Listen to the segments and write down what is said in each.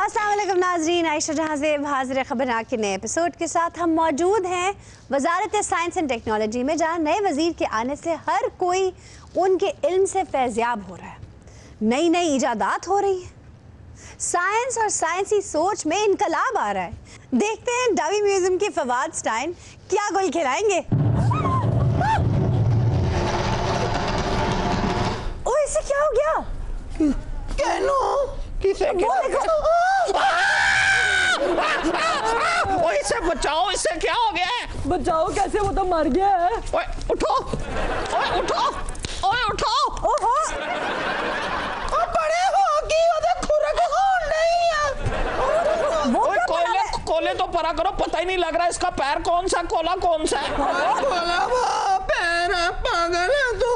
अस्सलाम वालेकुम नाज़रीन, आयशा जहां से हाजिर खबरनाक के नए एपिसोड के साथ हम मौजूद हैं वजारत साइंस एंड टेक्नोलॉजी में, जहां नए वजीर के आने से हर कोई उनके इल्म से फैज़याब हो रहा है। नई नई इजादात हो रही हैं, साइंस और साइंसी सोच में इनकलाब आ रहा है। देखते हैं डावी म्यूजियम के फवाद स्टाइन क्या गोल खिलाएंगे। ओ, इससे क्या हो गया? इसे बचाओ, इससे क्या हो गया है? बचाओ कैसे, वो तो मर गया है। ओए उठो, ओए उठो, ओए उठो। ओहो, बड़े हो कि ओदे खुरक होन नहीं है। ओए कोले तो परा करो, पता ही नहीं लग रहा इसका पैर कौन सा, कोला कौन सा है। कोला वो पैर पागल है तू।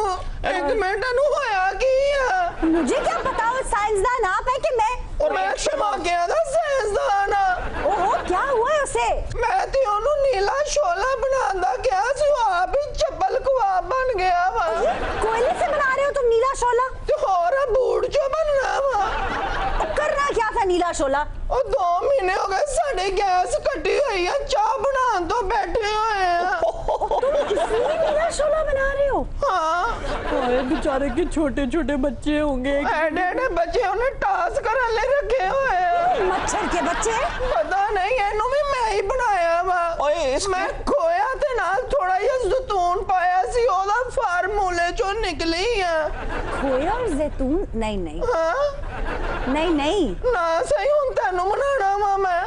एक मिनट नु होया की मुझे क्या पता, वो साइंसदान आप है कि मैं? और मैं क्षमा किया था साइंसदान। ओहो, क्या हुआ है उसे? मैं ते ओनु नीला शोला बनांदा क्या सी, आप ही चप्पल कुआ बन गया वा। कोयले से बना रहे हो तुम नीला शोला? ते और बूढ़ जो बनना वा। करना क्या था नीला शोला? और 2 महीने हो गए साड़ी गैस कटी हुई है, चाय बना तो बैठे हुए हैं। तुम नीला शोला बना रहे हो? हाँ, अरे बेचारे के छोटे छोटे बच्चे होंगे। एडे बच्चे उन्हें टास्क कर ले रखे हुए हैं। मच्छर के बच्चे? पता नहीं है, नु भी मैं ही बनाया वा। ओए मैं खोया ते नाल थोड़ा या जैतून पाया सी, ओदा फार्मूले चो निकली है। खोया और जैतून? नहीं नहीं हाँ नहीं नहीं, ना सही हूं, तेनू बनाना वा मैं।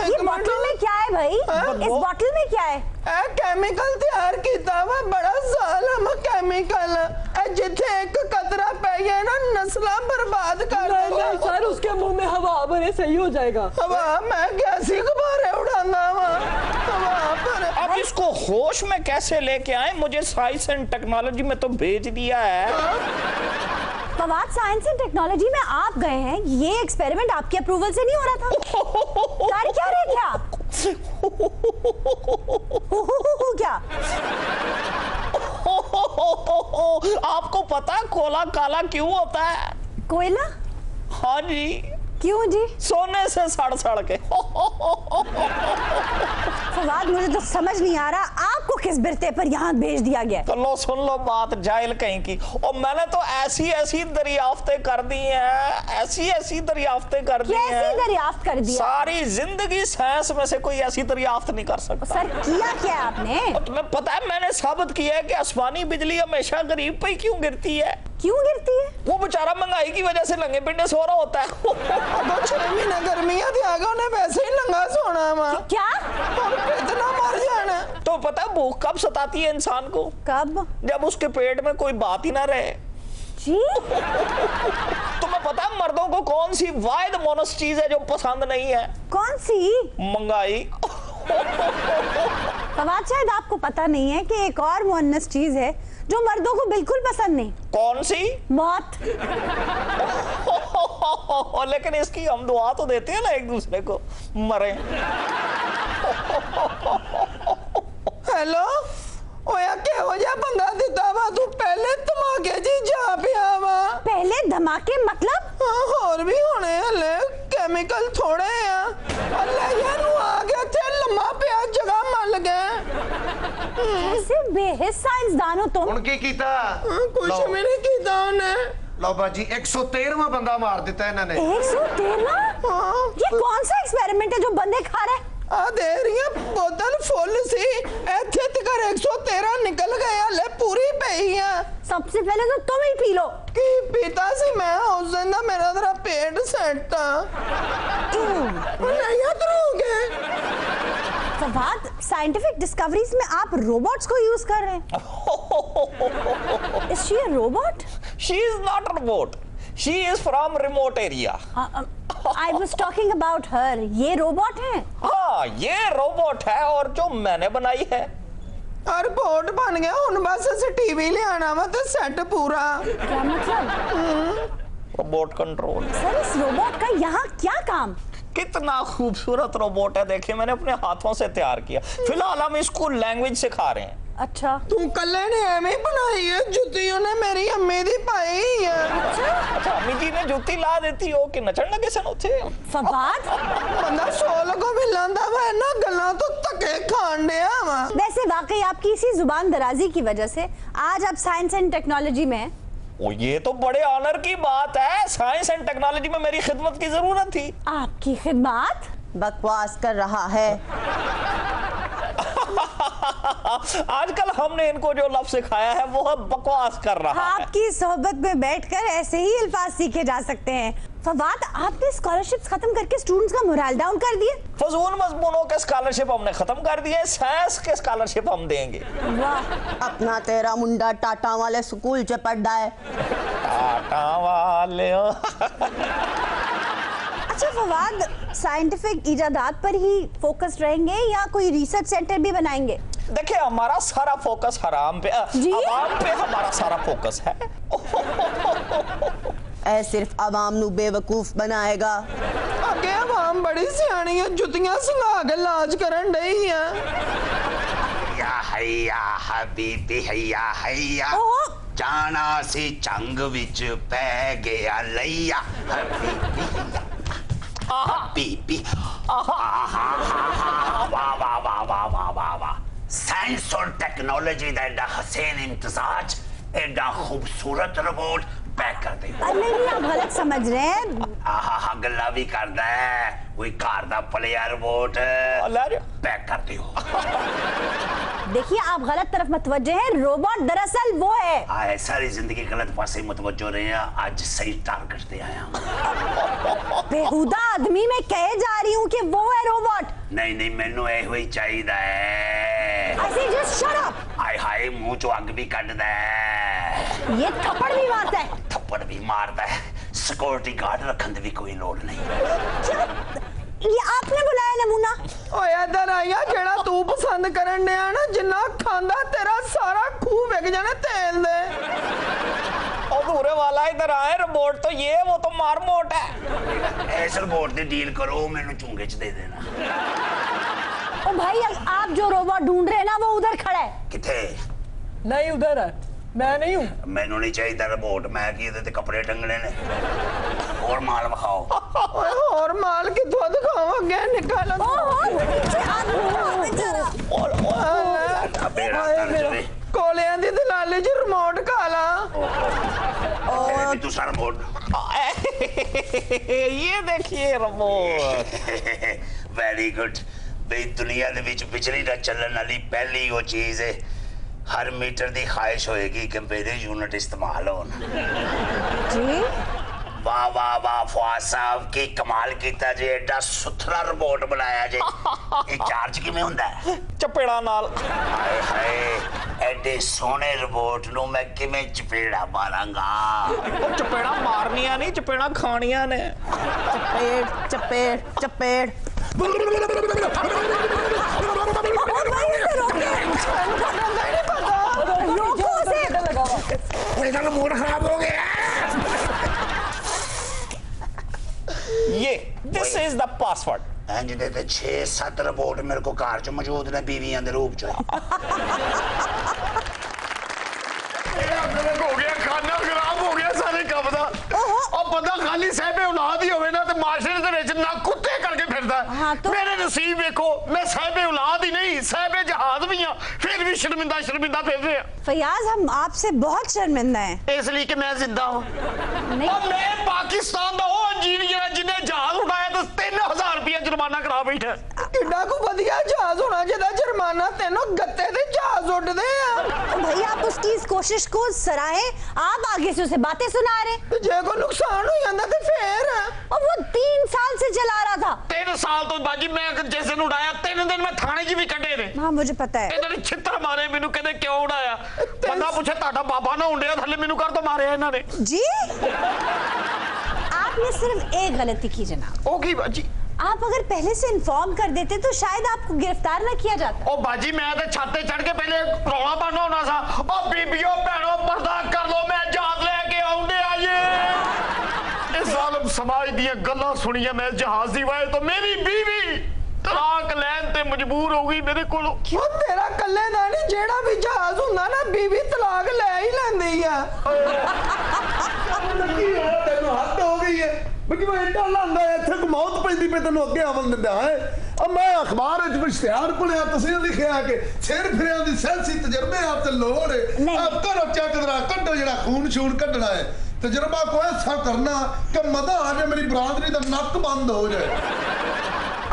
ये बॉटल में क्या है भाई? इस बॉटल में क्या है? ए केमिकल तैयार कीता वा, बड़ा जालिम केमिकल। ए जिथे एक कतरा पै गया ना, नस्लां बर्बाद कर देगा। नहीं सर, उसके मुंह में हवा भरे सही हो जाएगा। हवा मैं कैसी गुब्बारे उड़ाना वा, हवा पर। अब इसको होश में कैसे लेके आए? मुझे साइंस एंड टेक्नोलॉजी में तो भेज दिया है। फवाद, साइंस एंड टेक्नोलॉजी में आप गए हैं, ये एक्सपेरिमेंट आपके अप्रूवल से नहीं हो रहा था? कर क्या रहे थे आप? क्या? आपको पता है कोला काला क्यों होता है? कोयला? हाँ जी, क्यों जी? सोने से सड़ सड़ के। फवाद, मुझे तो समझ नहीं आ रहा आपको किस बिरते पर यहाँ भेज दिया गया। तो लो सुन लो बात जाहिल कहीं की। और मैंने तो ऐसी ऐसी दरियाफ्तें कर दी हैं, ऐसी ऐसी दरियाफ्तें कर दी हैं। कैसी दरियाफ्त कर दिया? सारी जिंदगी साइंस में से कोई ऐसी दरियाफ्त नहीं कर सकता। सर, किया क्या आपने? और तुम्हें पता है मैंने साबित किया है कि आसमानी बिजली हमेशा गरीब पे ही क्यों गिरती है। क्यों गिरती है? वो बेचारा महंगाई की वजह से नंगे पिंडे सो रहा होता है। तो 6 महीने गर्मियां थी, आगे उन्हें वैसे ही नंगा सोना वा। क्या? और कितना मर जाना। तो पता है भूख कब सताती है इंसान को? कब? जब उसके पेट में कोई बात ही ना रहे। जी? तुम्हें पता है मर्दों को कौन सी वाहिद मोनस चीज है जो पसंद नहीं है? कौन सी? महंगाई। फवाद, शायद आपको पता नहीं है कि एक और मुअन्नस चीज है जो मर्दों को बिल्कुल पसंद नहीं। कौन सी? मौत। लेकिन इसकी हम दुआ तो देते हैं ना एक दूसरे को, मरे। हेलो, ओया क्या हो जा पंगा दिता वा तू? पहले धमाके जी जा पिया वा। पहले धमाके मतलब? हाँ, और भी होने हले, केमिकल थोड़े हैं। अल्लाह यार वो आ गया थे, लम्मा पिया जगह मल गए। ऐसे बेहिस साइंसदान हो तुम। उनकी कीता कुछ भी नहीं कीता उन्हें। लो बाजी 113वां बंदा मार दिता इन्होंने। 113? हाँ, ये कौन सा एक्सपेरिमेंट है जो बंदे खा रहे? आ दे रही है बोतल फुल सी, ऐथे तक 113 निकल गया, ले पूरी पई है। सबसे पहले तो तुम ही पी लो। की पीता सी मैं, उस दिन ना मेरा जरा पेट सेट था। नहीं अतरोगे। फवाद, साइंटिफिक डिस्कवरीज में आप रोबोट्स को यूज कर रहे हैं। Is she a robot? She is not a robot. She is from remote area. I was talking about her. ये रोबोट है? हाँ, ये रोबोट है और जो मैंने बनाई है। और बोर्ड बन गया, उन बस से टीवी ले आना वा तो सेट पूरा। क्या मतलब? Robot control. सर, इस रोबोट का यहाँ क्या काम? कितना खूबसूरत रोबोट है, देखिए मैंने अपने हाथों से तैयार किया। फिलहाल हम इसको लैंग्वेज सिखा रहे हैं। अच्छा तू कल्ले ने एवें बनाई है, जुत्ती ने मेरी अम्मी दी पाई है। अच्छा अम्मी जी ने जूती ला देती हो कि नचण लगे सन उथे। फवाद बंदा सोल को भी लांदा वा ना, गल्ला तो धक्के खान दिया वा। वैसे वाकई आपकी इसी जुबान दराजी की वजह से आज आप साइंस एंड टेक्नोलॉजी में हैं। ओ ये तो बड़े ऑनर की बात है, साइंस एंड टेक्नोलॉजी में मेरी खिदमत की जरूरत थी। आपकी खिदमत? बकवास कर रहा है। आजकल हमने इनको जो लफ्ज सिखाया है वो बकवास कर रहा है। आपकी सोहबत में बैठकर ऐसे ही अल्फाज सीखे जा सकते हैं। फवाद आपने स्कॉलरशिप्स खत्म करके स्टूडेंट्स का मोरल डाउन कर दिया। फजूल मजमूनों के स्कॉलरशिप हमने खत्म कर दिए, साइंस के स्कॉलरशिप हम देंगे। वाह अपना तेरा मुंडा टाटा वाले स्कूल च पढ़ा है। टाटा वाले अच्छा फवाद साइंटिफिक इजादात पर ही फोकस रहेंगे या कोई रिसर्च सेंटर भी बनाएंगे? देखिए हमारा सारा फोकस हराम पे, अवाम पे हमारा सारा फोकस है। ऐ सिर्फ अवाम नू बेवकूफ बनाएगा। अगे अवाम बड़ी सियाणी है, जुतियां संगा के लाज करन डई है। हैया हैया हबीबी हैया हैया जाना सी चंग विच पै गया लैया हबीबी हबीबी वाह वाह वाह वाह वाह वाह वाह। साइंस और टेक्नोलॉजी दा एडा हसीन इम्तिजाज, एडा खूबसूरत रोबोट पैक कर दे। नहीं आप गलत समझ रहे हैं। आहा गल्ला भी करदा है, कोई कार दा प्लेयर रोबोट पैक कर दियो। देखिए आप गलत तरफ मतवज्जे हैं, रोबोट दरअसल वो है। आए सारी जिंदगी गलत पासे मुतवज्जो रहे हैं, आज सही टारगेट पे आया। बेहुदा आदमी मैं कहे जा रही हूँ कि वो है रोबोट। नहीं नहीं मैनू ए हुई चाहिए है। I say just shut up। हाय हाय मुंह चो अग भी कटदा है, ये थप्पड़ भी मारता है। थप्पड़ भी मारदा है, सिक्योरिटी गार्ड रखन दी भी कोई लोड़ नहीं। ये आपने बुलाया नमूना? ओए इधर आया, जेड़ा तू पसंद करन दिया ना, जिन्ना खांदा तेरा सारा खूह विक जाने तेल दे। अधूरे वाला इधर आए, रोबोट तो ये वो तो मारमोट है। ऐसे रोबोट दी डील करो, मैनू चुंगे च दे देना। ओ भाई आप जो रोबोट ढूंढ रहे हैं ना वो उधर खड़ा है। किथे? नहीं उधर है, मैं नहीं हूँ। मैनू नहीं चाहिए रोबोट, मैं की इहदे ते कपड़े टंगने ने। और माल विखाओ। ओए और माल किथों दिखावांगे, निकालो। कोलियां दी दलाली च रिमोट काला। और दूसरा रिमोट। ये देखिए रिमोट। Very good. बई दुनिया दे विच बिजली दा चलन वाली पहली वो चीज है, हर मीटर दी ख्वाहिश होएगी कि मेरे यूनिट इस्तेमाल होन। जी वाह वाह वाह फवाद साहब की कमाल कीता जे, एडा सुथरा रोबोट बनाया जे। ये चार्ज किवें हुंदा है? चपेड़ा नाल। हाय हाय एडे सोने रोबोट नु मैं किवें चपेड़ा मारांगा? चपेड़ा मारनिया नहीं, चपेड़ा खानिया ने। चपेड़ चपेड़ चपेड़। मूड खराब हो गया। ये दिस इज द पासवर्ड। इंज दे ते 6-7 रोबोट मेरे को घर च मौजूद ने बीवियां दे रूप च। हो गया, खाना खराब हो गया सारे कब दा। और बंदा खाली सहबे औलाद ही होवे ना ते माशरे दे विच ना कुत्ते करके फिरदा। मेरे नसीब देखो, मैं सहबे औलाद ही नहीं, सहबे जहाज भी हां, फिर भी शर्मिंदा शर्मिंदा फिर रहे हैं। फयाज हम आपसे बहुत शर्मिंदा हैं। इसलिए कि मैं जिंदा हूं। नहीं और मैं पाकिस्तान दा वो इंजीनियर जिन्हें जहाज उड़ाया तो 3000 रुपया जुर्माना करा बैठा। किड्डा को वधिया जहाज होना जेदा जुर्माना तेनों गत्ते दे जहाज उड़दे आ। भाई आप उसकी इस कोशिश को सराहें, आप आगे से उसे बातें सुना रहे। ते जे को नुकसान हो जांदा ते फिर और वो 3 साल से चला रहा था। 3 साल तो बाजी मैं जैसे उड़ाया, 3 दिन मैं थाने च भी कटे ने। हाँ मुझे पता है। इन्होंने छित्र मारे मैनू, कहते क्यों उड़ाया? बंदा पूछे ताड़ा बाबा ना उड़िया थले मैनू कर तो मारे इन्होंने। जी आपने सिर्फ एक गलती की जनाब। ओ की बाजी? आप अगर पहले से इन्फॉर्म कर देते तो शायद आपको गिरफ्तार न किया जाता। ओ बाजी मैं तो छाते चढ़ के पहले रौला पाना होना सा। ओ बीबियों भैनों बर्दाश्त कर लो, मैं जहाज लेके आऊंगे आइए। इस ਜ਼ਾਲਮ ਸਮਾਜ ਦੀਆਂ ਗੱਲਾਂ ਸੁਣੀਆਂ ਮੈਂ ਜਹਾਜ਼ ਦੀ ਵਾਏ तो मेरी बीवी तलाक लैन ते मजबूर हो गई मेरे कोलों। ਉਹ ਤੇਰਾ ਕੱਲੇ ਦਾ ਨਹੀਂ, ਜਿਹੜਾ ਵੀ ਜਹਾਜ਼ ਹੁੰਦਾ ਨਾ ਬੀਬੀ ਤਲਾਕ ਲੈ ਹੀ ਲੈਂਦੀ ਆ। ਕੀ ਹੋਇਆ ਤੈਨੂੰ? ਹੱਦ ਹੋ ਗਈ ਹੈ ਬਈ ਮੈਂ ਇੰਨਾ ਲਾਂਦਾ ਇੱਥੇ ਕੋ ਮੌਤ ਪੈਂਦੀ ਪਈ ਤੈਨੂੰ ਅੱਗੇ ਆਵਣ ਦਿੰਦਾ ਹੈ। ਆ ਮੈਂ ਅਖਬਾਰ ਵਿੱਚ ਇਸ਼ਤਿਹਾਰ ਪੜਿਆ, ਤੁਸੀਂ ਲਿਖਿਆ ਕਿ ਸਿਰ ਫਿਰਿਆਂ ਦੀ ਸਿਆਸੀ ਤਜਰਬੇ ਆਪ ਤੇ ਲੋੜ ਹੈ। ਆਪ ਕਰੋ ਚੱਕ ਦਰਾ ਕੱਢੋ ਜਿਹੜਾ ਖੂਨ ਛੂਨ ਕੱਢਣਾ ਹੈ। ਤਜਰਬਾ को ऐसा करना कि मजा आ जाए मेरी बरादरी का नक बंद हो जाए।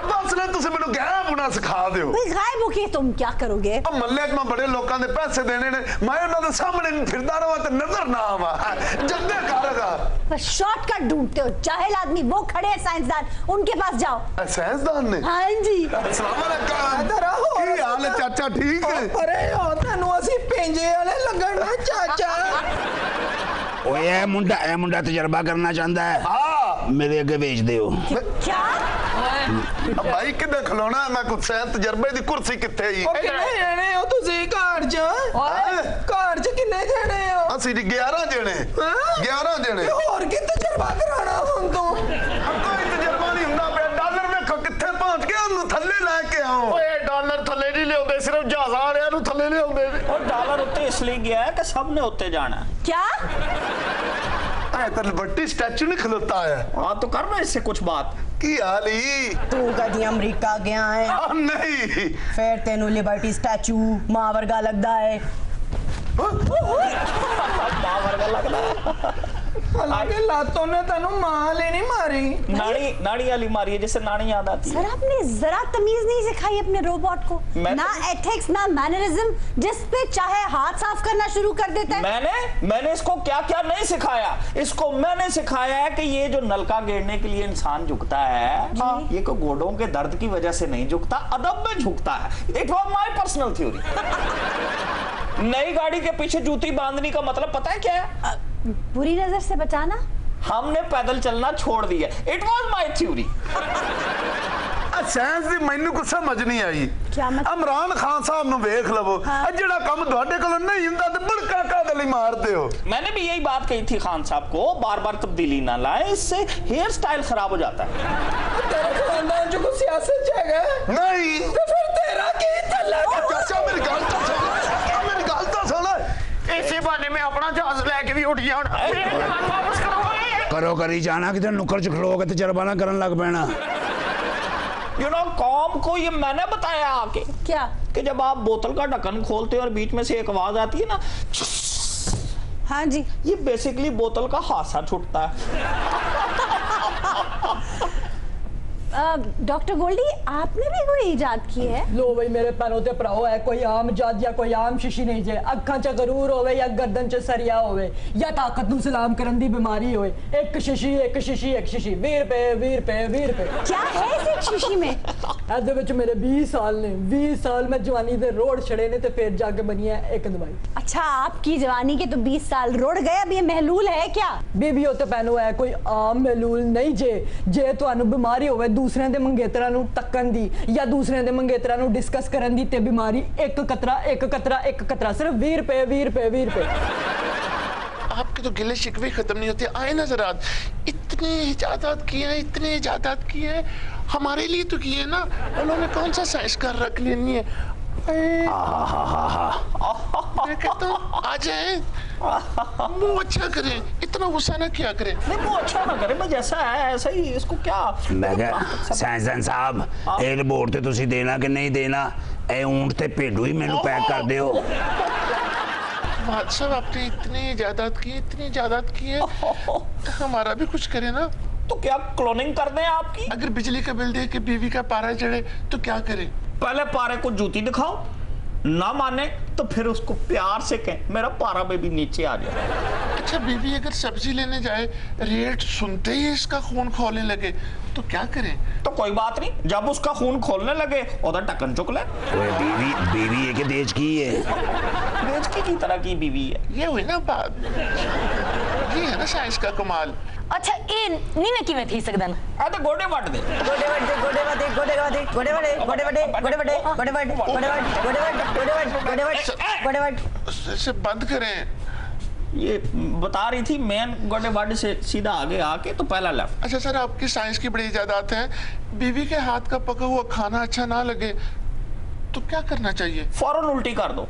बस ना तुम मैंने गायब होना सिखा दो। गायब होके तुम क्या करोगे? मल्ले मैं बड़े लोगों के पैसे देने ने, मैं उन्होंने सामने फिरदा रहा तो नजर ना आवा। जल्दी करेगा बस शॉर्टकट ढूंढते हो। जाहिल आदमी वो खड़े हैं साइंसदान, उनके पास जाओ। साइंसदान ने? हाँ जी। अस्सलाम वालेकुम। की हाल है चाचा? ठीक है? अरे तेनू ਅਸੀਂ पेंजे वाले लगन ने चाचा। ओए ए मुंडा तजर्बा करना चाहता है। हाँ मेरे अगे भेज दियो। क्या? भाई किधर खलोना है? मैं कुछ तजर्बे दी कुर्सी किथे ही। ਉਹ ਕਿੰਨੇ ਜਣੇ ਹੋ ਤੁਸੀਂ ਘਰ 'ਚ? ਘਰ 'ਚ ਕਿੰਨੇ ਜਣੇ ਹੋ? ਅਸੀਂ 11 ਜਣੇ। 11 ਜਣੇ। ਹੋਰ ਕੀ ਤਜਰਬਾ ਕਰਾਣਾ ਹੁਣ ਤੂੰ? ਕੋਈ ਤਜਰਬਾ ਨਹੀਂ ਹੁੰਦਾ ਪਿਆ। ਡਾਲਰ ਵੇਖੋ ਕਿੱਥੇ ਪਹੁੰਚ ਗਿਆ, ਉਹਨੂੰ ਥੱਲੇ ਲੈ ਕੇ ਆਓ। ਓਏ ਡਾਲਰ ਥੱਲੇ ਨਹੀਂ ਲਿਆਉਂਦੇ, ਸਿਰਫ ਜਹਾਜ਼ਾਂ ਵਾਲਿਆਂ ਨੂੰ ਥੱਲੇ ਲਿਆਉਂਦੇ ਨੇ। और डॉलर उत्ते इसलिए गया है कि सब ने उत्ते जाना है। क्या? बट्टी स्टैचू नहीं खलोता है। हाँ तो कर रहा इससे कुछ बात। की हाल ही? तू कदी अमरीका गया है? नहीं। फिर तेनू लिबर्टी स्टैचू मां वर्गा लगदा है। मां वर्गा लगदा है। हालांकि लातों ने तेनू मां ले नहीं मारी, नानी वाली मारी है, जैसे नानी याद आती है। सर आपने जरा तमीज नहीं सिखाई अपने रोबोट को। ना एथिक्स ना मैनरिज्म, जिस पे चाहे हाथ साफ करना शुरू कर देता है। मैंने इसको क्या क्या नहीं सिखाया। इसको मैंने सिखाया है कि ये जो नलका गेड़ने के लिए इंसान झुकता है, ये को घोड़ों के दर्द की वजह से नहीं झुकता, अदब में झुकता है। It was my personal theory. नई गाड़ी के पीछे जूती बांधने का मतलब पता है क्या है? बुरी नजर से बचाना। हमने पैदल चलना छोड़ दिया। It was my theory. Science दी मैनू कुछ समझ नहीं आई। क्या मतलब? इमरान खान साहब नु वेख लवो, जेड़ा काम तुहाडे कोल नहीं हुंदा ते बड़का कादे लई मारदे हो। मैंने भी यही बात कही थी खान साहब को, बार बार तब्दीली ना लाए, इससे हेयर स्टाइल खराब हो जाता है। तेरे खानदान जो कुछ सियासत जाएगा नहीं तो फिर तेरा की चलेगा? चाचा मेरी गल तो सुन, मेरी गल तो सुन। इसी बहाने में अपना जहाज लेके भी उठ गया। वापस करो। करो करी जाना कि नुक्कड़ च खलो के तजर्बा ना करन लग पैना। You know, कॉम को ये मैंने बताया आके क्या? कि जब आप बोतल का ढक्कन खोलते हो और बीच में से एक आवाज आती है ना, हाँ जी। ये बेसिकली बोतल का हादसा छूटता है। डॉक्टर गोल्डी, आपने भी कोई इजाद की है? लो भाई मेरे पैरों ते भराओ है, कोई आम जज या कोई आम शीशी नहीं जे। अखां च गरूर होवे या गर्दन च सरिया होवे या ताकत नू सलाम करन दी बीमारी होवे, एक शीशी 20 रुपए 20 रुपए 20 रुपए। क्या है इस एक शीशी में? ऐदे विच मेरे 20 साल ने, 20 साल में जवानी दे रोड छड़े ने ते फिर जाके बनी है एक दवाई। अच्छा, आपकी जवानी के तो 20 साल रोड गए, अब ये महलूल है क्या? बेबी होते पैनो है, कोई आम महलूल नहीं जे तुहानू बीमारी होवे दूसरे दे मंगेतरा नू तक्कन दी या दूसरे दे मंगेतरा नू डिस्कस करन दी ते बीमारी एक कतरा सिर्फ 20 रुपए 20 रुपए 20 रुपए। आपके तो गिले शिकवे खत्म नहीं होते। आए ना जरा, इतने इजादात किए हैं हमारे लिए तो किए ना, उन्होंने कौन सा साइंस कर रख लेनी है। मैं कहता हूँ आ जाए, मुंह अच्छा करें, इतना गुस्सा ना किया करें। नहीं वो अच्छा ना करे, मैं जैसा है ऐसा ही इसको क्या। मैं कहा साइंसदान साहब, ये रिपोर्ट ते तुसी देना कि नहीं देना? ए ऊंट ते भेडू ही मैनू पैक कर दियो। बादशाह आपने इतनी इजादात की है, हमारा भी कुछ करे ना। तो क्या क्लोनिंग कर दें आपकी? अगर बिजली का बिल दे के बीवी का पारा चढ़े तो क्या करें? पहले पारे को जूती दिखाओ, ना माने तो फिर उसको प्यार से कहें मेरा पारा बेबी नीचे आ जाए। अच्छा, बीवी अगर सब्जी लेने जाए, रेट सुनते ही इसका खून खोलने लगे तो क्या करें? तो कोई बात नहीं, जब उसका खून खोलने लगे उधर ढक्कन चुक ले। ओए बीवी है कि देज की है? देज की तरह की बीवी है। ये हुई ना बात, ये है ना साइंस का कमाल। अच्छा ये नहीं मैं किवें थी सकदा ना? आ तो गोडे वट दे, से बंद करें। ये बता रही थी मेन गोडेवाड़ी से सीधा आगे आके तो पहला लेफ्ट। अच्छा सर, आपकी साइंस की बड़ी इजादात है। बीवी के हाथ का पका हुआ खाना अच्छा ना लगे तो क्या करना चाहिए? फौरन उल्टी कर दो,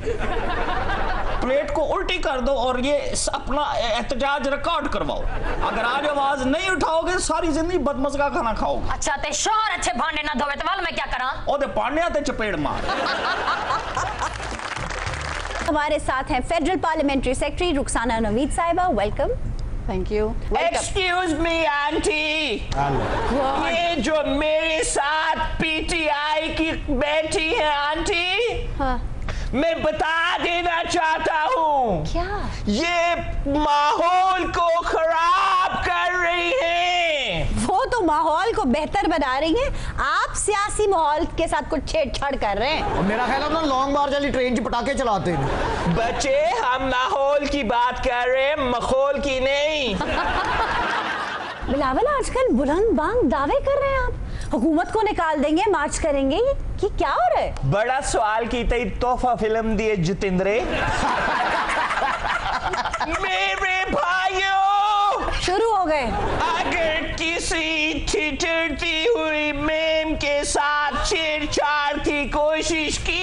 प्लेट को उल्टी कर दो और ये अपना एहतजाज रिकॉर्ड करवाओ। अगर आज आवाज नहीं उठाओगे सारी जिंदगी बदमज़ा खाना खाओगे। अच्छा ते शोर अच्छे भांडे ना धोवे तो वाल मैं क्या करा? ओदे पांड्या ते चपेड़ मार। हमारे साथ हैं federal parliamentary secretary Rukhsana Naveed साहिबा। Welcome. Thank you. Excuse me aunty, ये जो मेरे साथ पीटीआई की बैठी है आंटी, हाँ। मैं बता देना चाहता हूँ क्या? ये माहौल को खराब कर रही है। वो तो माहौल को बेहतर बना रही हैं, आप सियासी माहौल के साथ कुछ छेड़छाड़ कर रहे हैं। और मेरा ख्याल है ना लॉन्ग मार्च वाली ट्रेन च पटाखे चलाते हैं। बच्चे हम माहौल की बात कर रहे हैं, मखौल की नहीं। बिलावल आजकल बुलंद बांग दावे कर रहे हैं आप, हुकूमत को निकाल देंगे, मार्च करेंगे, कि क्या हो रहा है? बड़ा सवाल की तई तोहफा फिल्म दिए जितेंद्रे। मेरे भाइयों शुरू हो गए। अगर किसी ठिठुरती हुई मेम के साथ छेड़छाड़ की कोशिश की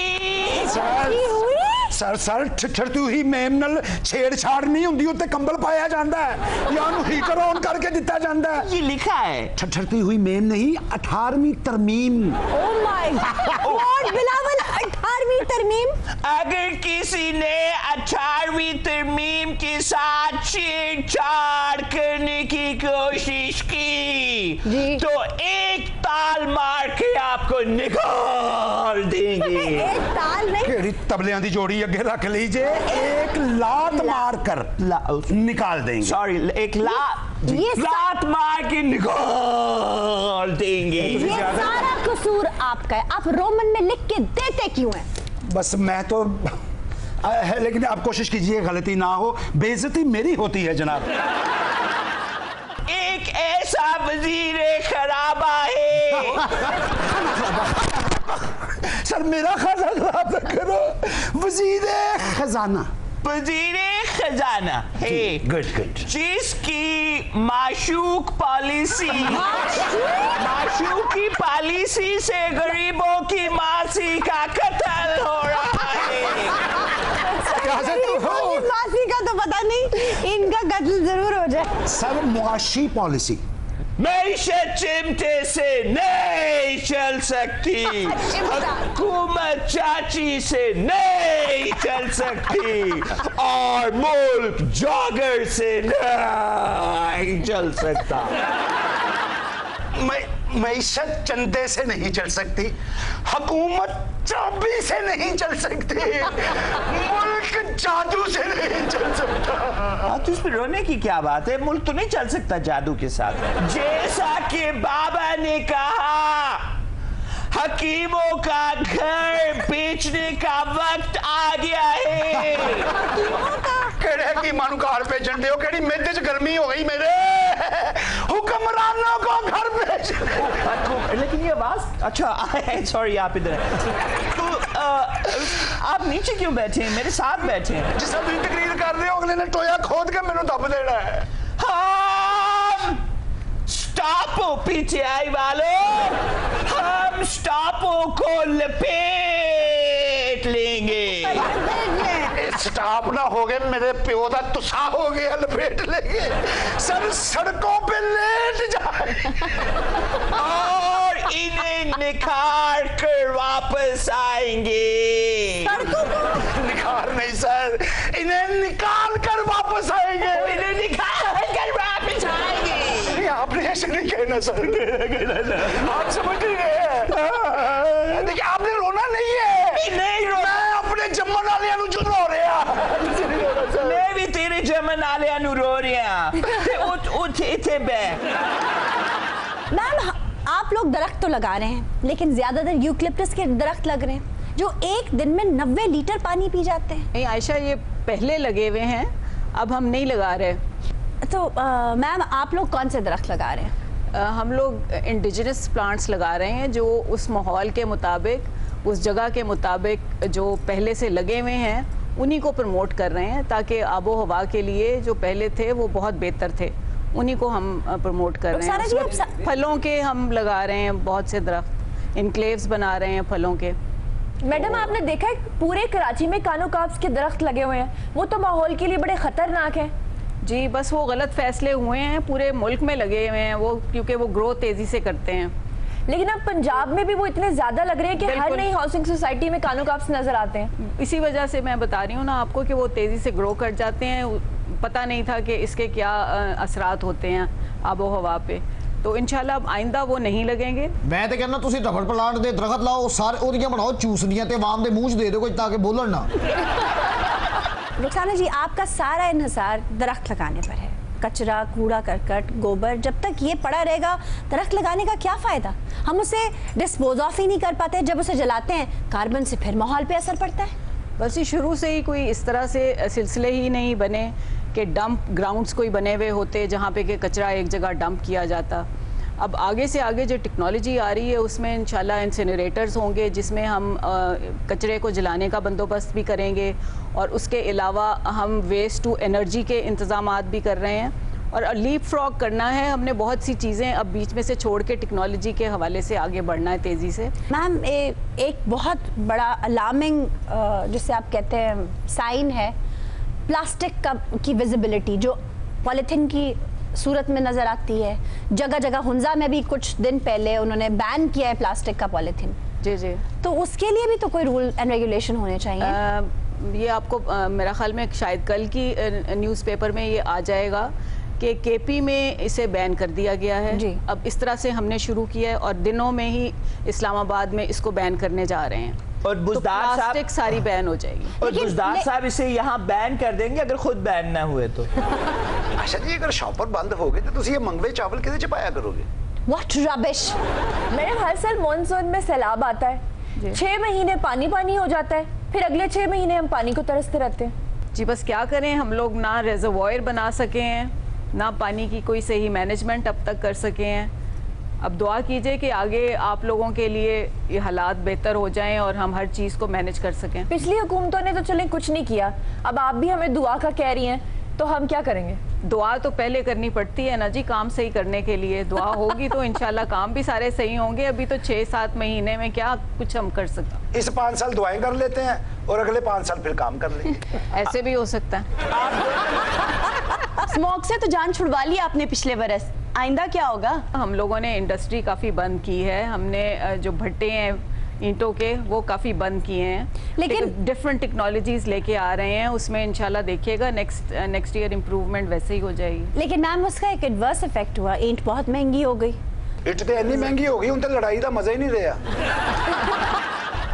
सर ठिठरती हुई मेम नल छेड़छाड़ नहीं हुंदी, उत्ते कंबल पाया जाता है या उन्हें हीटर ऑन करके दिता जाता है। ये लिखा है ठिठरती हुई मेम नहीं, 18वीं तरमीम। ओह माय गॉड बिलावल, 18वीं तरमीम। अगर किसी ने 18वीं तरमीम के साथ छेड़छाड़ करने की कोशिश की जी। तो एक ताल मार के आपको निकाल देंगे। एक ताल नहीं, केड़ी तबलियां दी जोड़ी अगे रख लीजिए, एक लात मार कर निकाल देंगे। सॉरी, एक लात मार के निकाल देंगे। ये सारा कसूर आपका है, आप रोमन में लिख के देते क्यों हैं? बस मैं तो है, लेकिन आप कोशिश कीजिए गलती ना हो, बेइज्जती मेरी होती है जनाब। एक ऐसा वजीरे खराबा है। सर मेरा खाना खराब न करो, वजीरे खजाना। वजीरे खजाना है गुड जिसकी माशूक पॉलिसी माशूकी पॉलिसी से गरीबों की मासी का कत्ल हो रहा है। मासी का तो पता नहीं, इनका कत्ल जरूर हो जाए। सर मुआशी पॉलिसी मैशत चिमटे से नहीं चल सकती, हुकूमत चाची से नहीं चल सकती और मुल्क जॉगर से नहीं चल सकता। मईशत चंदे से नहीं चल सकती, हुकूमत चाबी से नहीं चल सकती, मुल्क जादू से नहीं चल सकता। तो इस पर रोने की क्या बात है? मुल्क तो नहीं चल सकता जादू के साथ। जैसा कि बाबा ने कहा, हकीमों का घर बेचने का वक्त आ गया है। केड़े की मानू घर बेचन दे, केड़ी मेदे च गर्मी हो गई मेरे, हुक्मरानों को घर बेच। लेकिन ये आवाज अच्छा, सॉरी आप इधर तो आप नीचे क्यों बैठे हैं? मेरे साथ बैठे हैं। जिस तरह तुम तकरीर कर रहे हो, अगले ने टोया खोद के मैंने दब देना है। हम स्टॉपो पीटीआई वालों, हम स्टॉपो को लपेट लेंगे। स्टॉप ना हो गए, मेरे प्यो का तुसा हो गया, लपेट लेंगे। सब सड़कों पे लेट जाए और इन्हें निखार कर वापस आएंगे। निखार नहीं सर, इन्हें निकाल कर वापस आएंगे। इन्हें निखार कर वापस आएंगे। आपने ऐसे नहीं कहना सर, आप समझ नहीं गए। देखिए आपने रोना नहीं है। नहीं रोना, मैं अपने जम्मन वाले जो रो रहे हैं। मैं भी तेरे जमन वाले रो रही हूँ। उठ इथे बैठ। मैम आप लोग दरख्त तो लगा रहे हैं, लेकिन ज्यादातर यूकलिप्टस के दरख्त लग रहे हैं जो एक दिन में 90 लीटर पानी पी जाते हैं। नहीं आयशा, ये पहले लगे हुए हैं, अब हम नहीं लगा रहे। तो मैम आप लोग कौन से दरख्त लगा रहे हैं? हम लोग इंडिजिनस प्लांट्स लगा रहे हैं जो उस माहौल के मुताबिक, उस जगह के मुताबिक जो पहले से लगे हुए हैं उन्हीं को प्रमोट कर रहे हैं, ताकि आबो हवा के लिए जो पहले थे वो बहुत बेहतर थे, उन्हीं को हम प्रमोट कर रहे हैं। उसमें फलों के हम लगा रहे हैं बहुत से दरख्त, इनक्लेव्स बना रहे हैं फलों के। मैडम आपने देखा है पूरे कराची में कानोकाब्स के दरख्त लगे हुए हैं, वो तो माहौल के लिए बड़े खतरनाक हैं। जी बस वो गलत फैसले हुए हैं, पूरे मुल्क में लगे हुए हैं वो, क्योंकि वो ग्रोथ तेजी से करते हैं। लेकिन अब पंजाब में भी वो इतने ज्यादा लग रहे हैं कि हर नई हाउसिंग सोसाइटी में कानोकाब्स नजर आते हैं। इसी वजह से मैं बता रही हूँ ना आपको कि वो तेजी से ग्रो कर जाते हैं। पता नहीं था कि इसके क्या असरात होते हैं आबो हवा पे, तो इंशाल्लाह अब आइंदा वो नहीं लगेंगे। मैं तो कहना तुसी रबड़ प्लांट दे दरख्त लाओ, सारे ओदियां बनाओ चूसनियां ते आवाम दे मुंह च दे दो कोई, ताकि बोलन ना। रुखसाना जी, आपका सारा इन्हिसार दरख्त लगाने पर है। कचरा, कूड़ा करकट, गोबर, जब तक ये पड़ा रहेगा दरख्त लगाने का क्या फ़ायदा? हम उसे डिस्पोज ऑफ ही नहीं कर पाते। जब उसे जलाते हैं कार्बन से फिर माहौल पे असर पड़ता है। बस ये शुरू से ही कोई इस तरह से सिलसिले ही नहीं बने कि डंप ग्राउंड्स कोई बने हुए होते जहाँ पे कि कचरा एक जगह डंप किया जाता। अब आगे से आगे जो टेक्नोलॉजी आ रही है उसमें इंशाल्लाह इंसिनरेटर्स होंगे, जिसमें हम कचरे को जलाने का बंदोबस्त भी करेंगे, और उसके अलावा हम वेस्ट टू एनर्जी के इंतज़ामात भी कर रहे हैं। और लीप फ्रॉग करना है हमने, बहुत सी चीज़ें अब बीच में से छोड़ के टेक्नोलॉजी के हवाले से आगे बढ़ना है तेज़ी से। मैम एक बहुत बड़ा अलार्मिंग जिसे आप कहते हैं साइन है प्लास्टिक की विजिबिलिटी, जो पॉलीथीन की सूरत में नज़र आती है। जगह जगह हुंजा में भी कुछ दिन पहले उन्होंने बैन किया है प्लास्टिक का पॉलीथीन। जी जी, तो उसके लिए भी तो कोई रूल एंड रेगुलेशन होने चाहिए। ये आपको मेरा ख्याल में शायद कल की न्यूज़पेपर में ये आ जाएगा कि केपी में इसे बैन कर दिया गया है जी। अब इस तरह से हमने शुरू किया है और दिनों में ही इस्लामाबाद में इसको बैन करने जा रहे हैं, और बुजदार तो प्लास्टिक सारी बैन हो जाएगी। और बुजदार साहब इसे यहाँ बैन कर देंगे अगर खुद बैन ना हुए तो। आशा जी, अगर शॉपर बंद हो गए तो ये मंगवे चावल किसे छपाया करोगे? What rubbish! मैडम हर साल मानसून में सैलाब आता है, 6 महीने पानी पानी हो जाता है, फिर अगले 6 महीने हम पानी को तरसते रहते हैं। जी बस क्या करें, हम लोग ना रिजर्वॉयर बना सके हैं, ना पानी की कोई सही मैनेजमेंट अब तक कर सके हैं। अब दुआ कीजिए कि आगे आप लोगों के लिए ये हालात बेहतर हो जाएं और हम हर चीज़ को मैनेज कर सकें। पिछली हुकूमतों ने तो चलें कुछ नहीं किया, अब आप भी हमें दुआ का कह रही हैं, तो हम क्या करेंगे? दुआ तो पहले करनी पड़ती है ना जी, काम सही करने के लिए। दुआ होगी तो इंशाल्लाह काम भी सारे सही होंगे। अभी तो 6-7 महीने में क्या कुछ हम कर सकते। इस 5 साल दुआएं कर लेते हैं और अगले 5 साल फिर काम कर लेंगे। ऐसे भी हो सकता है। स्मोक से तो जान छुड़वा ली आपने पिछले बरस, आइंदा क्या होगा? हम लोगों ने इंडस्ट्री काफ़ी बंद की है, हमने जो भट्टे हैं ईंटों के वो काफ़ी बंद किए हैं, लेकिन डिफरेंट टेक्नोलॉजीज लेके आ रहे हैं, उसमें इंशाल्लाह देखिएगा नेक्स्ट ईयर इम्प्रूवमेंट वैसे ही हो जाएगी। लेकिन मैम उसका एक एडवर्स इफेक्ट हुआ, ईंट बहुत महंगी हो गई। ईंट तो इतनी महंगी हो गई, उन तक लड़ाई का मजा ही नहीं रहा।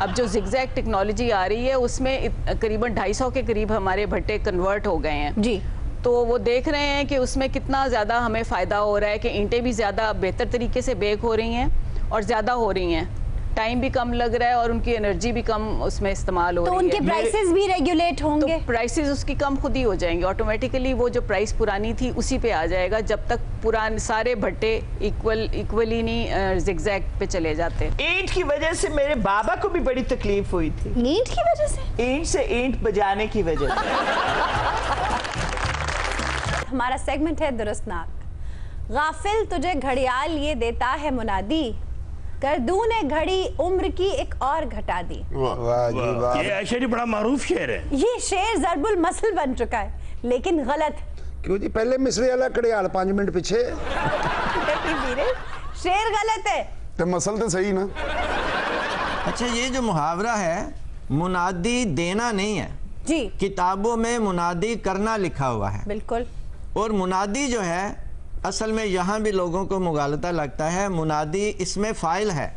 अब जो जिगजैग टेक्नोलॉजी आ रही है उसमें करीबन 250 के करीब हमारे भट्टे कन्वर्ट हो गए हैं जी। तो वो देख रहे हैं कि उसमें कितना ज़्यादा हमें फ़ायदा हो रहा है कि ईंटें भी ज़्यादा बेहतर तरीके से बेक हो रही हैं और ज़्यादा हो रही हैं, टाइम भी कम लग रहा है और उनकी एनर्जी भी कम उसमें इस्तेमाल हो रही है। तो उनके प्राइसेस भी रेगुलेट होंगे, तो प्राइसेस उसकी कम खुद ही हो जाएंगे ऑटोमेटिकली। वो जो प्राइस पुरानी थी उसी पे आ जाएगा जब तक पुराने सारे भट्टे इक्वली नहीं जिगजैग पे चले जाते। ईंट की वजह से मेरे बाबा को भी बड़ी तकलीफ हुई थी। ईंट की वजह से? ईंट से ईंट बजाने की वजह से। हमारा सेगमेंट है दुरुस्तनाक। गाफिल तुझे घड़ियाल ये देता है मुनादी, कर दूं ने घड़ी उम्र की एक और घटा दी। वाह जी वाह, ये शेर बड़ा मारूफ शेर है। ये शेर ज़रबुल मसल बन चुका है, लेकिन गलत। क्यों जी? पहले मिसरे वाला घड़ियाल 5 मिनट पीछे। शेर गलत है तो मसल तो सही ना। अच्छा, ये जो मुहावरा है मुनादी देना नहीं है जी, किताबों में मुनादी करना लिखा हुआ है। बिल्कुल। और मुनादी जो है असल में यहाँ भी लोगों को मुगालता लगता है, मुनादी इसमें फ़ाइल है,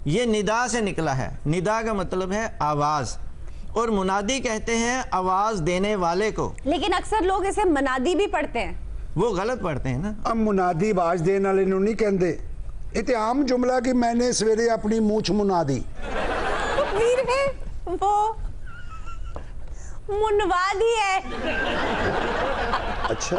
ये निदा से निकला है। निदा का मतलब है आवाज़, और मुनादी कहते हैं आवाज़ देने वाले को। लेकिन अक्सर लोग इसे मनादी भी पढ़ते हैं। वो गलत पढ़ते हैं ना। अब मुनादी आवाज़ देने वाले नहीं कहते, ये आम जुमला कि मैंने सवेरे अपनी मूछ मुना दी। वो मुनवादी है। अच्छा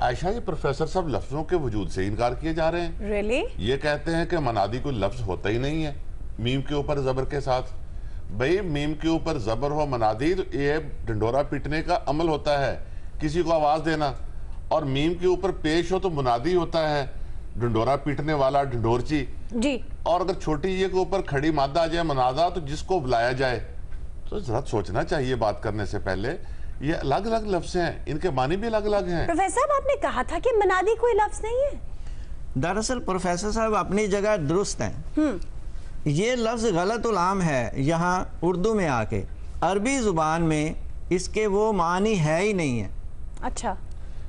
आयशा, ये प्रोफेसर साहब लफ्जों के वजूद से इनकार किए जा रहे हैं। Really? ये कहते हैं कि मनादी कोई लफ्ज होता ही नहीं है मीम के ऊपर जबर के साथ। भाई मीम के ऊपर जबर हो मनादी, तो ये ढिंडोरा पीटने का अमल होता है, किसी को आवाज देना। और मीम के ऊपर पेश हो तो मुनादी होता है, ढिंडोरा पीटने वाला ढिंडोरची जी। और अगर छोटी ये के ऊपर खड़ी मादा आ जाए मनादा, तो जिसको बुलाया जाए। तो जरा सोचना चाहिए बात करने से पहले, ये अलग अलग लफ्ज हैं, इनके मानी भी अलग अलग हैं। प्रोफेसर साहब आपने कहा था कि मनादी कोई लफ्ज नहीं है। दरअसल प्रोफेसर साहब अपनी जगह दुरुस्त हैं। ये लफ्ज गलत उलाम है यहाँ उर्दू में आके, अरबी जुबान में इसके वो मानी है ही नहीं है। अच्छा।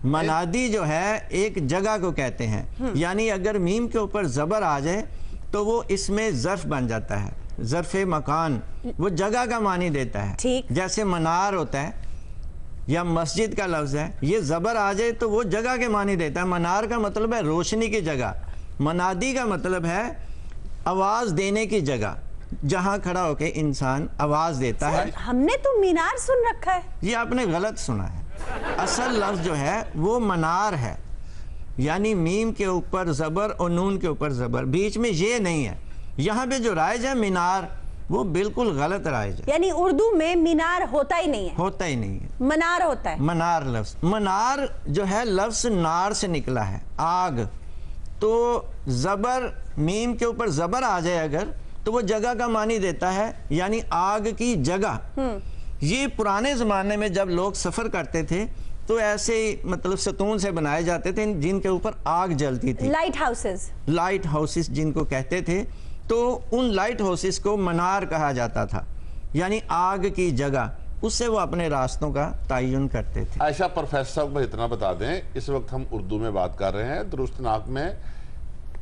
मनादी जो है एक जगह को कहते हैं, यानी अगर मीम के ऊपर जबर आ जाए तो वो इसमें ज़र्फ बन जाता है, ज़र्फ मकान, वो जगह का मानी देता है। ठीक। जैसे मनार होता है या मस्जिद का लफ्ज है, ये जबर आ जाए तो वो जगह के मानी देता है। मनार का मतलब है रोशनी की जगह, मनादी का मतलब है आवाज देने की जगह, जहां खड़ा होकर इंसान आवाज देता है। हमने तो मीनार सुन रखा है। ये आपने गलत सुना है। असल लफ्ज जो है वो मनार है, यानी मीम के ऊपर जबर और नून के ऊपर जबर, बीच में ये नहीं है। यहाँ पे जो राइज है मीनार, वो बिल्कुल गलत राइज है। यानी उर्दू में मीनार होता ही नहीं है। होता ही नहीं है, मनार होता है। मनार लफ्ज, मनार जो है लफ्ज नार से निकला है, आग। तो जबर, मीम के ऊपर जबर आ जाए अगर, तो वो जगह का मानी देता है, यानी आग की जगह। ये पुराने ज़माने में जब लोग सफ़र करते थे तो ऐसे मतलब सतून से बनाए जाते थे जिनके ऊपर आग जलती थी, लाइट हाउसेस। लाइट हाउसेस जिनको कहते थे, तो उन लाइट हाउसेस को मनार कहा जाता था, यानी आग की जगह। उससे वो अपने रास्तों का तयन करते थे। आयशा, प्रोफेसर साहब को इतना बता दें, इस वक्त हम उर्दू में बात कर रहे हैं, दुरुस्त नाक में,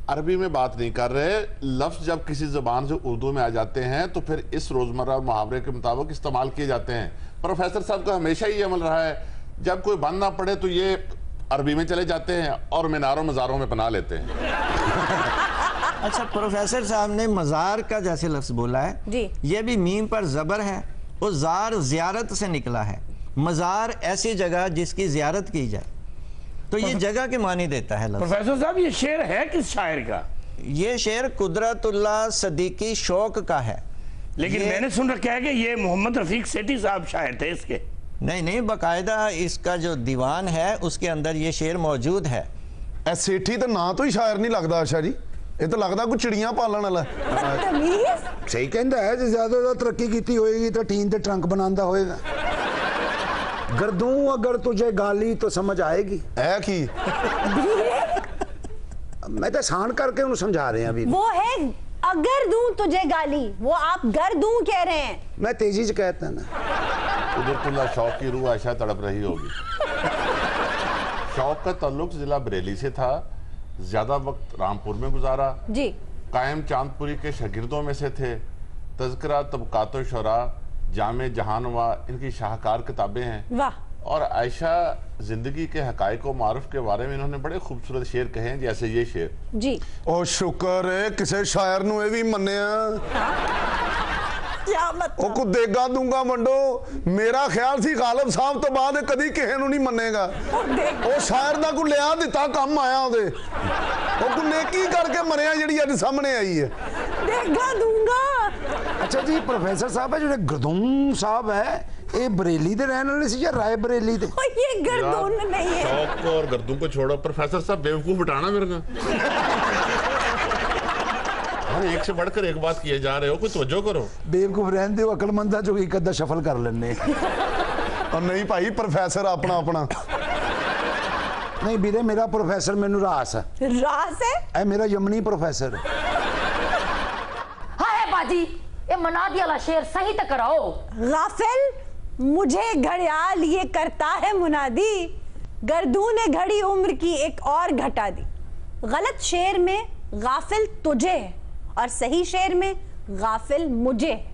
अरबी में बात नहीं कर रहे। लफ्ज जब किसी ज़बान से उर्दू में आ जाते हैं तो फिर इस रोज़मर्रा और मुहावरे के मुताबिक इस्तेमाल किए जाते हैं। प्रोफेसर साहब का हमेशा ही अमल रहा है, जब कोई बंद ना पड़े तो ये अरबी में चले जाते हैं और मीनारों मज़ारों में पनाह लेते हैं। अच्छा, प्रोफेसर साहब ने मज़ार का जैसे लफ्ज बोला है जी, ये भी मीम पर ज़बर है, वो ज़ार ज़ियारत से निकला है। मज़ार ऐसी जगह जिसकी ज़ियारत की जाए, तो ये जगह के मानी देता है लफ्ज। प्रोफेसर साहब, ये शेर है किस शायर का? ये शेर कुदरतुल्लाह सदीकी शौक का है। लेकिन मैंने सुन रखा है कि ये मोहम्मद रफीक सेठी साहब शायर थे इसके। नहीं, बाकायदा इसका जो दीवान है उसके अंदर ये शेर मौजूद है। सेठी तो ना तो ही शायर नहीं लगता आशा जी, ये तो लगता कुछ चिड़ियां पालन वाला। सही कहता है, जो ज्यादा तरक्की की होगी तो टीन ते ट्रंक बनाता होएगा। गर्दूं अगर तुझे गाली तो समझ आएगी। है की मैं तो आसान करके उन्हें समझा रहे हैं अभी। वो है अगर दूं तुझे गाली, वो आप गर दूं कह रहे हैं। मैं तेजी से कहता ना। कुदरतुल्लाह शौक की रूह आयशा तड़प रही होगी। शौक का ताल्लुक जिला बरेली से था, ज्यादा वक्त रामपुर में गुजारा जी। कायम चांदपुरी के शागिर्दों में से थे। तज़किरा तबकात शोरा, जामे जहानवा इनकी शाहकार किताबें हैं। वाह। और आयशा जिंदगी के हकायक व मारूफ के बारे में इन्होंने बड़े खूबसूरत शेर कहे हैं, जैसे ये शेर जी। ओ शुक्र है किसी शायर नू ये भी मन्निया। क्या मतलब? ओ को देगा दूंगा मंडो, मेरा ख्याल सी गालिब साहब तो बाद कदी किसी नू नहीं मन्नेगा। ओ शायर दा को लिया दिता काम आया ओदे, ओ को नेकी करके मरिया जिहड़ी अज सामने आई है। देगा दूंगा। अच्छा जी, प्रोफेसर साहब है जो गर्दून साहब है, ये बरेली दे रहने वाले सी या राय बरेली दे? ये गर्दून नहीं है। शौक को और गर्दून को छोड़ो, प्रोफेसर साहब बेवकूफ बिठाना मेरे को। एक से बढ़कर एक बात किए जा रहे हो, कोई तवज्जो करो। बेवकूफ रहने दो, अकलमंदा जो एक अद्धा शफल कर लेने। और नहीं भाई, प्रोफेसर अपना अपना नहीं बीरे, मेरा प्रोफेसर मैनू रास है। रास है? ऐ मेरा यमनी प्रोफेसर। हाय बाजी, ये मनादी वाला शेर सही तो कराओ। गाफिल, मुझे घड़ियाल ये करता है मुनादी, गर्दू ने घड़ी उम्र की एक और घटा दी। गलत शेर में गाफिल तुझे है और सही शेर में गाफिल मुझे है।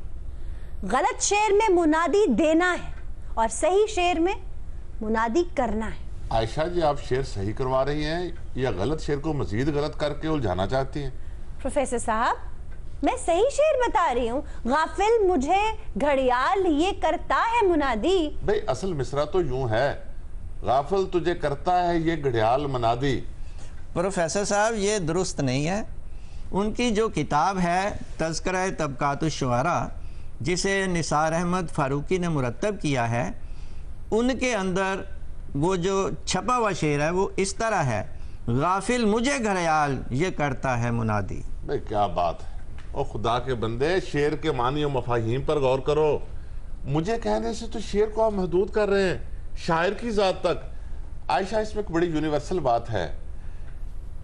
गलत शेर में मुनादी देना है और सही शेर में मुनादी करना है। आयशा जी, आप शेर सही करवा रही हैं या गलत शेर को मजीद गलत करके उलझाना चाहती हैं? प्रोफेसर साहब, मैं सही शेर बता रही हूँ। गाफिल मुझे घड़ियाल ये करता है मुनादी। भाई असल मिसरा तो यूं है, गाफिल तुझे करता है ये घड़ियाल मुनादी। प्रोफेसर साहब, ये दुरुस्त नहीं है। उनकी जो किताब है तज़किरा तबकात शुआरा, जिसे निसार अहमद फारूकी ने मुरतब किया है, उनके अंदर वो जो छपा हुआ शेर है वो इस तरह है, गाफिल मुझे घरयाल ये करता है मुनादी। भाई क्या बात है, और खुदा के बंदे शेर के मानी और मफाहीम पर गौर करो। मुझे कहने से तो शेर को आप महदूद कर रहे हैं, शायर की ज़ात तक। आयशा, इसमें एक बड़ी यूनिवर्सल बात है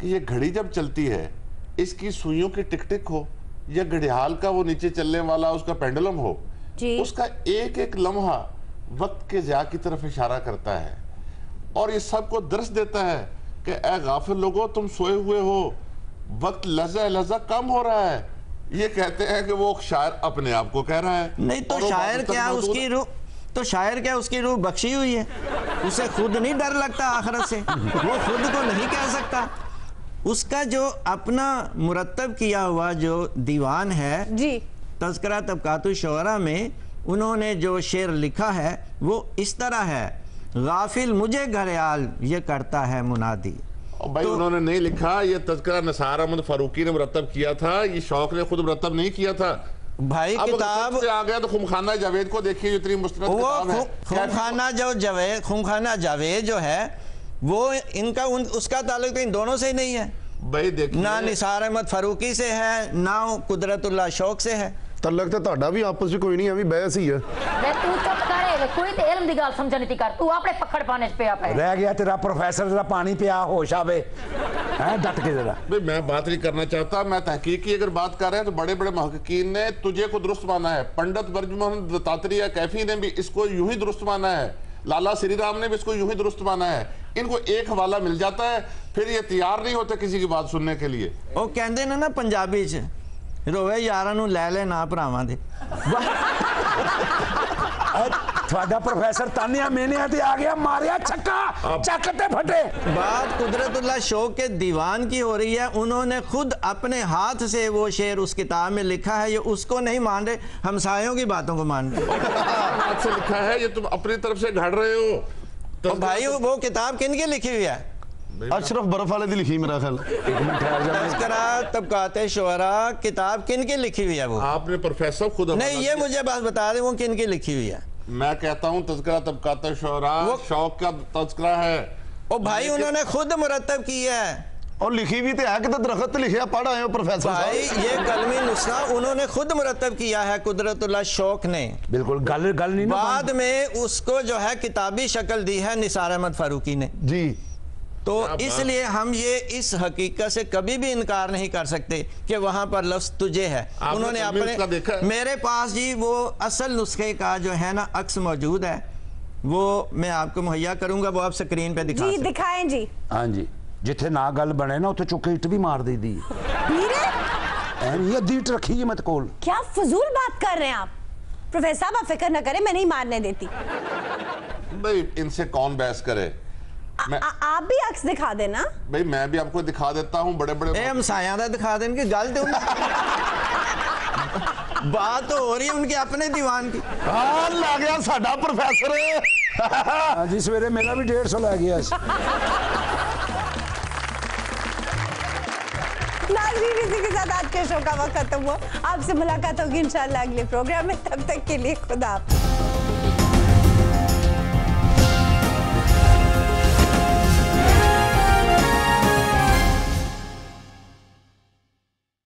कि ये घड़ी जब चलती है, इसकी सुइयों की टिक टिक हो या घड़ियाल का वो नीचे चलने वाला उसका पेंडुलम हो, उसका एक एक लम्हा वक्त के ज़िया की तरफ इशारा करता है और ये सबको दर्श देता है कि ए गाफिल लोगो, तुम सोए हुए हो, वक्त लहजा लहजा कम हो रहा है। ये कहते हैं कि वो शायर अपने आप को कह रहा है। नहीं तो शायर क्या उसकी रूह, तो शायर क्या उसकी रूह बख्शी हुई है, उसे खुद नहीं डर लगता आखिरत से, वो खुद को नहीं कह सकता। उसका जो अपना मुरतब किया हुआ जो दीवान है जी, तज़किरा तबकातुश शुअरा में उन्होंने जो शेर लिखा है वो इस तरह है, गाफिल मुझे घरयाल ये करता है मुनादी। और भाई तो, उन्होंने नहीं लिखा, ये तज़किरा निसार अहमद फारूकी ने मुरतब किया था, ये शौक ने खुद मुरतब नहीं किया था। भाई किताब से आ गया तो खुमखाना जावेद को देखिए, इतनी मुस्तनद किताब है। खुमखाना जावेद जो है वो इनका उसका ताल्लुक तो इन दोनों से ही नहीं है भाई। देखिए ना निसार अहमद फारूकी से है ना कुदरतुल्लाह शौक से है। तल्लक तो ਤੁਹਾਡਾ भी आपस में कोई नहीं, अभी बहस ही है। मैं तू चुप करे, कोई ते इल्म दी गल समझ नहीं कर, तू अपने पकड़ पाने पे आ पे रह गया तेरा प्रोफेसर जरा पानी पिया, होश आवे हैं, डट के जरा। भाई मैं बात नहीं करना चाहता, मैं तहकीक की अगर बात कर रहे हैं तो बड़े बड़े मुहक्किकीन ने तुझे को दुरुस्त माना है। पंडित बरजमोहन दत्तात्रेय कैफी ने भी इसको यूं ही दुरुस्त माना है, लाला श्री राम ने भी इसको यूं ही दुरुस्त माना है। इनको एक हवाला मिल जाता है, फिर ये तैयार नहीं होते किसी की बात सुनने के लिए। वो कहते ना पंजाबी च रोवे यारां नूं लै ले ना भरावां दे। थोड़ा प्रोफेसर तानिया मैंने ते आ गया, मारिया छक्का, चक ते फटे। बात कुदरतुल्लाह शौक के दीवान की हो रही है, उन्होंने खुद अपने हाथ से वो शेर उस किताब में लिखा है, ये उसको नहीं मान रहे, हमसायों की बातों को मान रहे। हाथ से लिखा है, ये तुम अपनी तरफ से घड़ रहे हो। तो भाई वो किताब किन की लिखी हुई है? अशरफ बर्फ वाले दी लिखी मेरा ख्याल। तज़किरा तबकाते शुअरा किताब किन की लिखी हुई है? वो आपने प्रोफेसर खुद नहीं, ये मुझे बात बता दें वो किन की लिखी हुई है। मैं कहता हूँ तज़किरा तबकाते शुअरा शौक का तज़किरा है। ओ भाई उन्होंने खुद मुरतब की है और लिखी भी तो है कि दरख्त लिखा पढ़ आए हो प्रोफेसर भाई, ये कलमी नुस्खा उन्होंने खुद मुरतब किया है कुदरतुल्लाह शौक ने। बिल्कुल गल नहीं, बाद में उसको जो है किताबी शक्ल दी है निसार अहमद फारूकी ने जी। तो इसलिए हम ये इस हकीकत से कभी भी इनकार नहीं कर सकते कि वहां पर लफ्ज तुझे है। उन्होंने अपने मेरे पास जी वो असल नुस्खे का जो है ना अक्स मौजूद है, वो मैं आपको मुहैया करूंगा, वो आप स्क्रीन पे दिखा जी, दिखाएं जी। हाँ जी, जिथे ना गल बने ना उथे चुके इट भी मार दी दी। अद्धी इट रखी है मत कोल। क्या फजूल बात कर रहे हैं आप? प्रोफेसर साहब आप फिक्र न करें, मैं नहीं मारने देती। भाई इनसे कौन बहस करे? आप भी अक्स दिखा देना। भाई मैं भी आपको दिखा देता हूँ, बड़े बड़े हम साया दा दिखा देंगे गल तो बात तो हो रही है उनके अपने दीवान की। हाँ ला गया साडा प्रोफेसर। जी सवेरे मेरा भी 150 ला गया। नाज़रीन इसी के साथ आज के शो का वक्त खत्म हुआ। आपसे मुलाकात होगी इंशाल्लाह अगले प्रोग्राम में, तब तक के लिए खुदा हाफ़िज़।